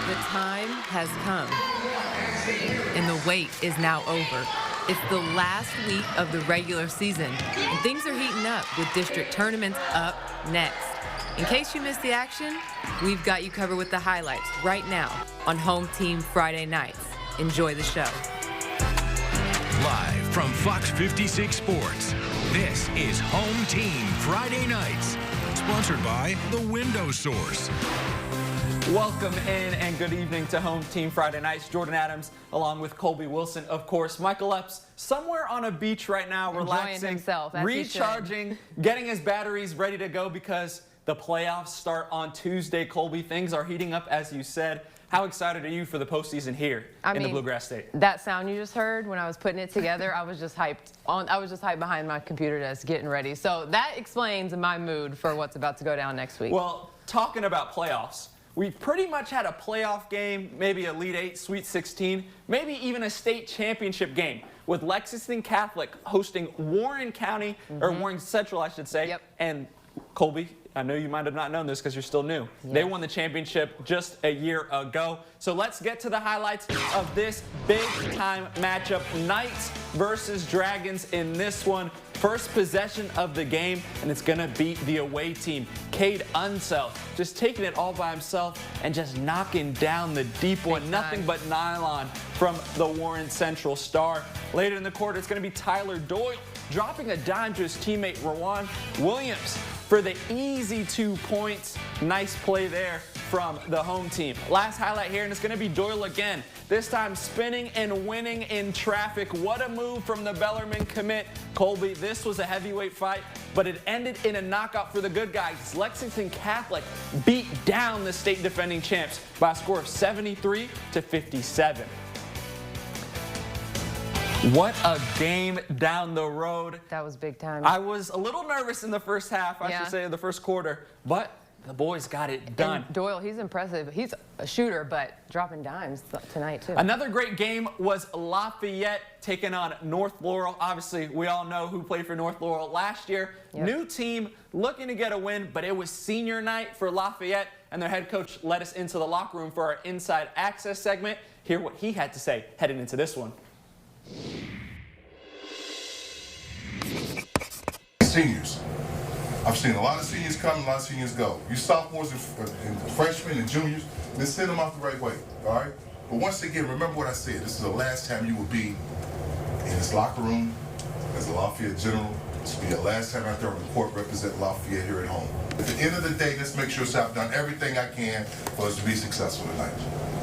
The time has come, and the wait is now over. It's the last week of the regular season, and things are heating up with district tournaments up next. In case you missed the action, we've got you covered with the highlights right now on Home Team Friday nights. Enjoy the show. Live from Fox 56 Sports, this is Home Team Friday Nights, sponsored by The Window Source. Welcome in and good evening to Home Team Friday Nights. Jordan Adams along with Colby Wilson, of course. Michael Epps somewhere on a beach right now, relaxing, himself, recharging, getting his batteries ready to go because the playoffs start on Tuesday. Colby, things are heating up, as you said. How excited are you for the postseason here in the Bluegrass State? That sound you just heard when I was putting it together, I was just hyped behind my computer desk getting ready. So that explains my mood for what's about to go down next week. Well, talking about playoffs, we pretty much had a playoff game, maybe Elite 8, Sweet 16, maybe even a state championship game with Lexington Catholic hosting Warren County, or Warren Central, I should say. Yep. And Colby, I know you might have not known this because you're still new. Yes. They won the championship just a year ago. So let's get to the highlights of this big-time matchup. Knights versus Dragons in this one. First possession of the game, and it's going to beat the away team. Cade Unseld just taking it all by himself and just knocking down the deep one. Nothing but nylon from the Warren Central star. Later in the quarter, it's going to be Tyler Doyle dropping a dime to his teammate Rowan Williams for the easy 2 points. Nice play there from the home team. Last highlight here, and it's going to be Doyle again. This time spinning and winning in traffic. What a move from the Bellarmine commit. Colby, this was a heavyweight fight, but it ended in a knockout for the good guys. Lexington Catholic beat down the state defending champs by a score of 73-57. What a game down the road. That was big time. I was a little nervous in the first half, I should say, the first quarter, but the boys got it done. And Doyle, he's impressive. He's a shooter, but dropping dimes tonight, too. Another great game was Lafayette taking on North Laurel. Obviously, we all know who played for North Laurel last year. Yep. New team looking to get a win, but it was senior night for Lafayette, and their head coach led us into the locker room for our Inside Access segment. Hear what he had to say heading into this one. Seniors. I've seen a lot of seniors come, a lot of seniors go. You sophomores and freshmen and juniors, then send them off the right way, all right? But once again, remember what I said. This is the last time you will be in this locker room as a Lafayette General. This will be your last time out there on the court representing Lafayette here at home. At the end of the day, let's make sure I've done everything I can for us to be successful tonight.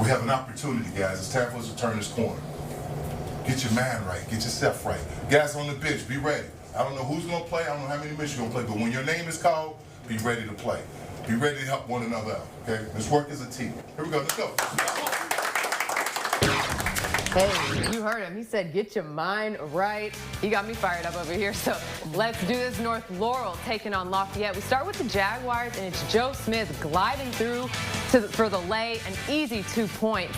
We have an opportunity, guys. It's time for us to turn this corner. Get your mind right. Get yourself right. Guys on the bench, be ready. I don't know who's going to play. I don't know how many minutes you're going to play. But when your name is called, be ready to play. Be ready to help one another out. Okay? Let's work as a team. Here we go. Let's go. Hey, you heard him. He said, get your mind right. He got me fired up over here. So let's do this. North Laurel taking on Lafayette. We start with the Jaguars, and it's Joe Smith gliding through for the lay, an easy 2 points.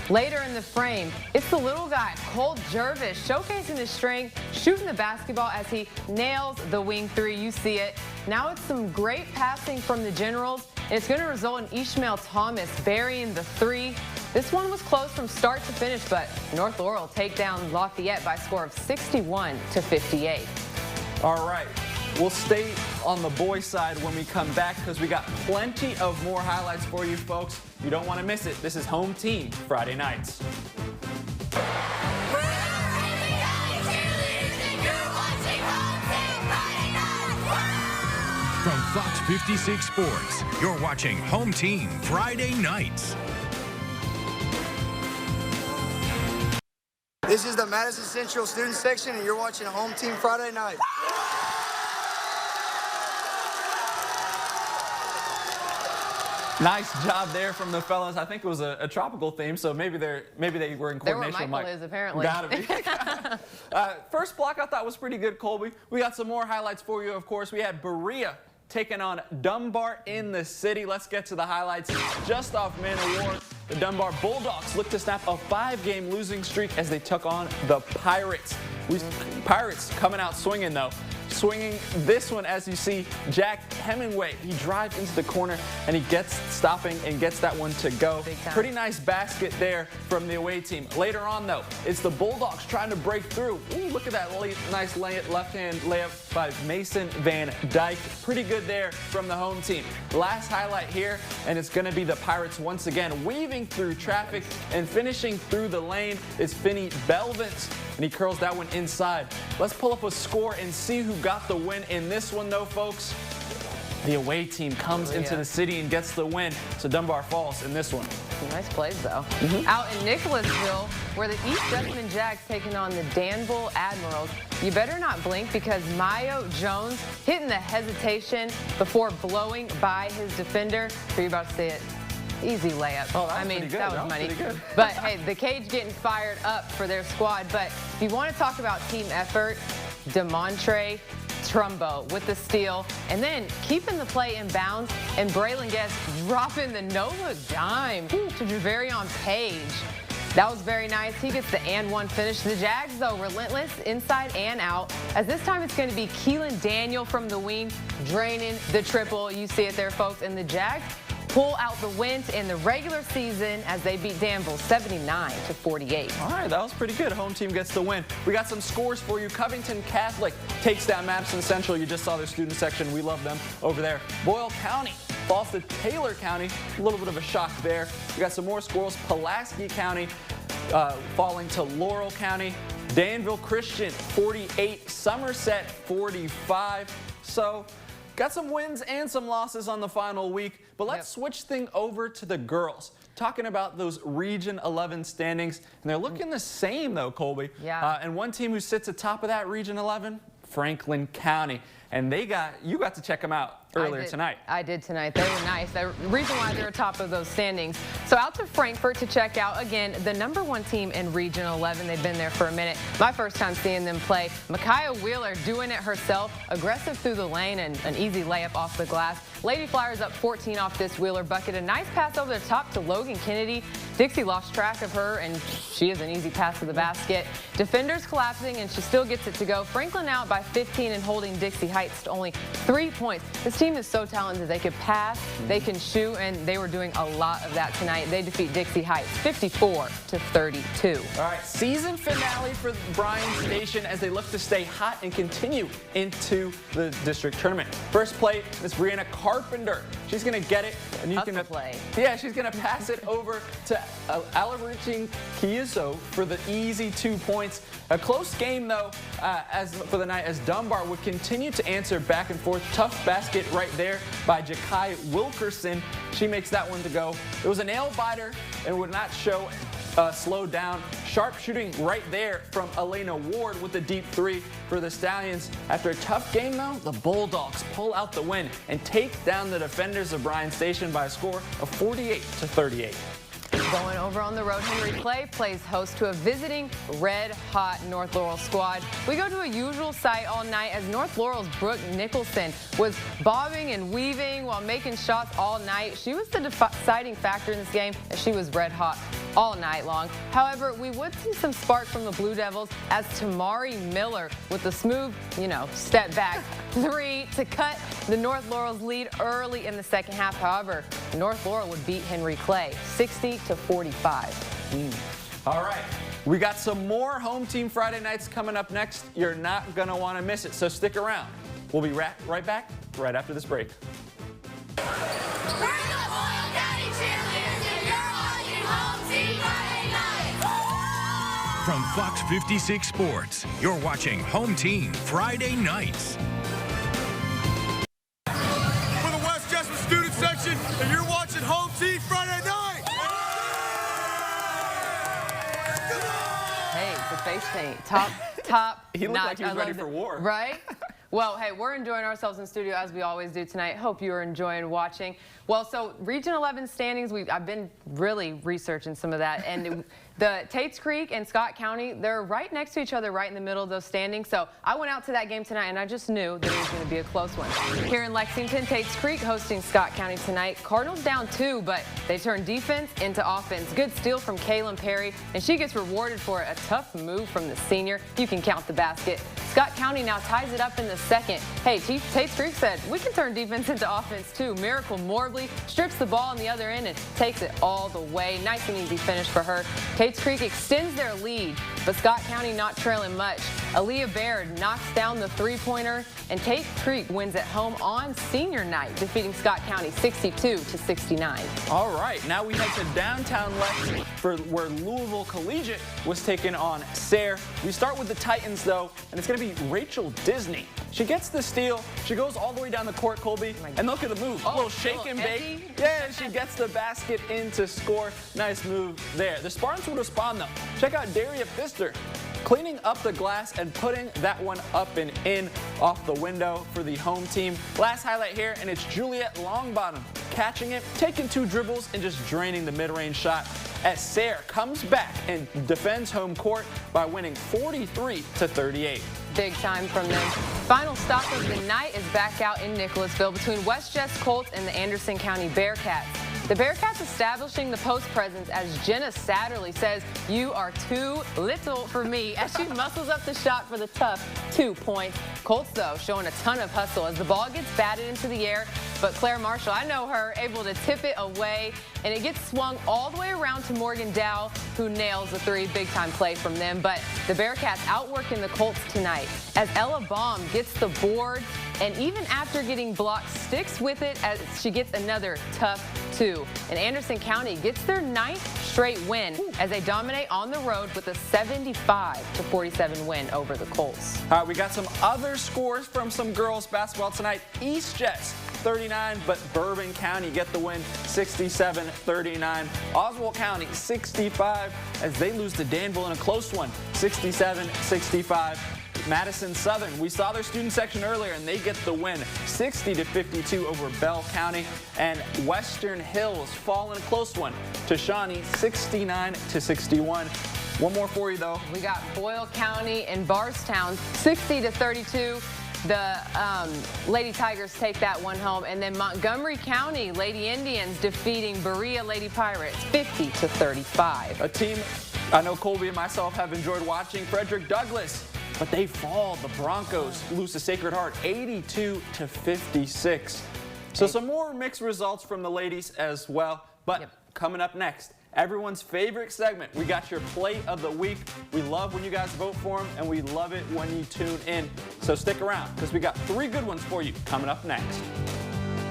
Later in the frame, it's the little guy, Cole Jervis, showcasing his strength, shooting the basketball as he nails the wing three. You see it. Now it's some great passing from the Generals, and it's going to result in Ishmael Thomas burying the three. This one was close from start to finish, but North Laurel take down Lafayette by a score of 61-58. All right. We'll stay on the boys' side when we come back because we got plenty of more highlights for you folks. You don't want to miss it. This is Home Team Friday Nights. From Fox 56 Sports, you're watching Home Team Friday Nights. This is the Madison Central Student Section, and you're watching Home Team Friday Night. Nice job there from the fellas. I think it was a tropical theme, so maybe they were in coordination. They were Michael is, apparently. Gotta be. First block I thought was pretty good, Colby. We got some more highlights for you, of course. We had Berea taking on Dunbar in the city. Let's get to the highlights. Just off Man of War, the Dunbar Bulldogs look to snap a 5-game losing streak as they took on the Pirates. Pirates coming out swinging, though. swinging this one, as you see, Jack Hemingway. He drives into the corner and he gets stopping and gets that one to go. Pretty nice basket there from the away team. Later on, though, it's the Bulldogs trying to break through. Ooh, look at that nice left-hand layup by Mason Van Dyke. Pretty good there from the home team. Last highlight here, and it's going to be the Pirates once again weaving through traffic and finishing through the lane is Finney Belvins, and he curls that one inside. Let's pull up a score and see who got the win in this one, though, folks. The away team comes into the city and gets the win. So Dunbar falls in this one. Nice plays, though. Out in Nicholasville, where the East Jessamine Jags taking on the Danville Admirals, you better not blink because Mayo Jones hitting the hesitation before blowing by his defender. So you're about to see it. Easy layup. Oh, I mean, that was money. pretty good. But hey, the Cage getting fired up for their squad. But if you want to talk about team effort, DeMontre Trumbo with the steal, and then keeping the play in bounds, and Braylon Guest dropping the no-look dime to Javarion Page. That was very nice. He gets the and one finish. The Jags, though, relentless inside and out, as this time it's going to be Keelan Daniel from the wing draining the triple. You see it there, folks. And the Jags pull out the win in the regular season as they beat Danville 79-48. All right, that was pretty good. Home team gets the win. We got some scores for you. Covington Catholic takes down Madison Central. You just saw their student section. We love them over there. Boyle County falls to Taylor County. A little bit of a shock there. We got some more scores. Pulaski County falling to Laurel County. Danville Christian 48, Somerset 45. So got some wins and some losses on the final week, but let's switch things over to the girls. Talking about those Region 11 standings, and they're looking the same though, Colby. Yeah. And one team who sits atop of that Region 11, Franklin County, and you got to check them out earlier tonight. I did tonight. They were nice. The reason why they're atop of those standings. So out to Frankfort to check out, again, the #1 team in Region 11. They've been there for a minute. My first time seeing them play. Micaiah Wheeler doing it herself. Aggressive through the lane and an easy layup off the glass. Lady Flyers up 14 off this Wheeler bucket. A nice pass over the top to Logan Kennedy. Dixie lost track of her, and she is an easy pass to the basket. Defenders collapsing, and she still gets it to go. Franklin out by 15 and holding Dixie Heights to only 3 points. This team is so talented. They could pass, they can shoot, and they were doing a lot of that tonight. They defeat Dixie Heights 54-32. All right, season finale for Bryan Station as they look to stay hot and continue into the district tournament. First play, Miss Brianna Carpenter. She's going to get it, and you can play. Yeah, she's going to pass it over to Alaruchin Kiuso for the easy 2 points. A close game, though, as for the night, as Dunbar would continue to answer back and forth. Tough basket right there by Jakai Wilkerson. She makes that one to go. It was a nail biter and would not show slow down. Sharp shooting right there from Elena Ward with the deep three for the Stallions. After a tough game, though, the Bulldogs pull out the win and take down the defenders of Bryan Station by a score of 48-38. Going over on the road, Henry Clay plays host to a visiting red-hot North Laurel squad. We go to a usual sight all night as North Laurel's Brooke Nicholson was bobbing and weaving while making shots all night. She was the deciding factor in this game as she was red-hot all night long. However, we would see some spark from the Blue Devils as Tamari Miller with the smooth, step back three to cut the North Laurel's lead early in the second half. However, North Laurel would beat Henry Clay 60-45. All right, we got some more Home Team Friday nights coming up next. You're not going to want to miss it, so stick around. We'll be right back right after this break. From Fox 56 Sports, you're watching Home Team Friday nights. For the West Jessamine student section, and you're watching Home Team Friday night. Hey, the face paint, top. He looked like he was ready loved for it. war. Right? Well, hey, we're enjoying ourselves in studio as we always do tonight. Hope you are enjoying watching. Well, so Region 11 standings, I've been really researching some of that, and The Tates Creek and Scott County, they're right next to each other, right in the middle of those standings. So I went out to that game tonight, and I just knew that it was going to be a close one. Here in Lexington, Tates Creek hosting Scott County tonight. Cardinals down 2, but they turn defense into offense. Good steal from Kaylin Perry, and she gets rewarded for a tough move from the senior. You can count the basket. Scott County now ties it up in the second. Hey, Tates Creek said, we can turn defense into offense too. Miracle Morbley strips the ball on the other end and takes it all the way. Nice and easy finish for her. Tates Creek extends their lead, but Scott County not trailing much. Aaliyah Baird knocks down the three-pointer, and Tates Creek wins at home on senior night, defeating Scott County 62-69. All right, now we head to downtown Lex for where Louisville Collegiate was taking on Sayre. We start with the Titans, though, and it's going to be Rachel Disney. She gets the steal. She goes all the way down the court, Colby, and look at the move. A little shake and bake. Yeah, she gets the basket in to score. Nice move there. The Spartans will respond, though. Check out Daria Pfister cleaning up the glass and putting that one up and in off the window for the home team. Last highlight here, and it's Juliet Longbottom catching it, taking 2 dribbles, and just draining the mid-range shot as Sayre comes back and defends home court by winning 43-38. Big time from them. Final stop of the night is back out in Nicholasville between West Jess Colts and the Anderson County Bearcats. The Bearcats establishing the post presence as Jenna Satterley says, "You are too little for me," as she muscles up the shot for the tough 2 points. Colts, though, showing a ton of hustle as the ball gets batted into the air, but Claire Marshall, I know her, able to tip it away, and it gets swung all the way around to Morgan Dow, who nails the 3. Big-time play from them, but the Bearcats outworking the Colts tonight as Ella Baum gets the board, and even after getting blocked, sticks with it as she gets another tough 2. And Anderson County gets their 9th straight win as they dominate on the road with a 75-47 win over the Colts. All right, we got some other scores from some girls basketball tonight. East Jess 39, but Bourbon County get the win 67-39. Oswald County 65 as they lose to Danville in a close one 67-65. Madison Southern, we saw their student section earlier, and they get the win 60-52 over Bell County. And Western Hills fall in a close one to Shawnee 69-61. One more for you, though. We got Boyle County and Barstown 60-32. The Lady Tigers take that one home. And then Montgomery County Lady Indians defeating Berea Lady Pirates 50-35. A team I know Colby and myself have enjoyed watching. Frederick Douglass, but they fall. The Broncos lose to Sacred Heart 82-56. So some more mixed results from the ladies as well. But coming up next, everyone's favorite segment. We got your play of the week. We love when you guys vote for them, and we love it when you tune in. So stick around, because we got 3 good ones for you coming up next.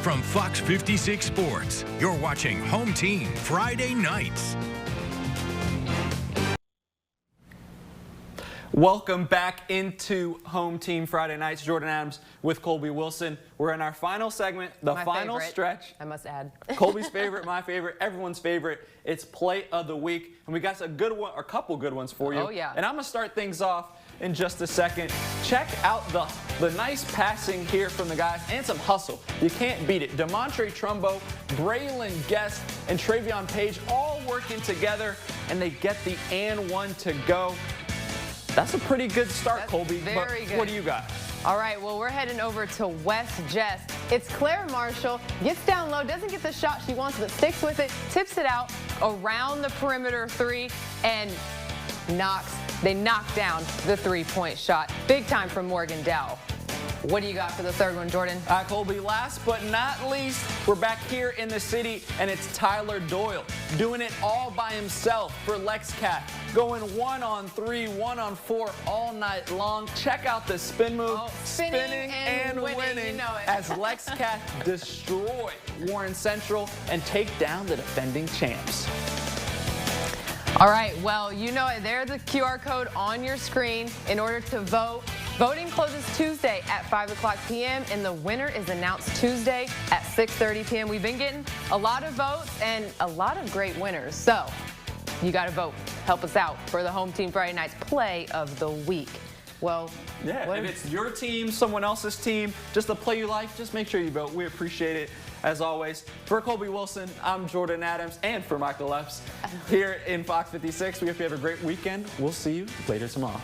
From Fox 56 Sports, you're watching Home Team Friday nights. Welcome back into Home Team Friday nights. Jordan Adams with Colby Wilson. We're in our final segment, the final stretch. I must add. Colby's favorite, my favorite, everyone's favorite. It's play of the week, and we got a good one, a couple good ones for you. Oh yeah. And I'm gonna start things off in just a second. Check out the nice passing here from the guys and some hustle. You can't beat it. Demontre Trumbo, Braylon Guest, and Travion Page all working together, and they get the and one to go. That's a pretty good start, Colby. Very good. What do you got? All right, well, we're heading over to West Jess. It's Claire Marshall, gets down low, doesn't get the shot she wants, but sticks with it, tips it out around the perimeter 3, and they knock down the 3-point shot. Big time from Morgan Dow. What do you got for the third one, Jordan? Colby, last but not least, we're back here in the city, and it's Tyler Doyle doing it all by himself for LexCat. Going 1-on-3, 1-on-4 all night long. Check out the spin move. Spinning and winning. You know it. As LexCat destroy Warren Central and take down the defending champs. All right, well, you know it. There's the QR code on your screen in order to vote. Voting closes Tuesday at 5 o'clock p.m. and the winner is announced Tuesday at 6:30 p.m. We've been getting a lot of votes and a lot of great winners. So you got to vote. Help us out for the Home Team Friday Nights Play of the Week. Well, Yeah, if it's your team, someone else's team, just a play you like, just make sure you vote. We appreciate it, as always. For Colby Wilson, I'm Jordan Adams, and for Michael Epps here in Fox 56. We hope you have a great weekend. We'll see you later tomorrow.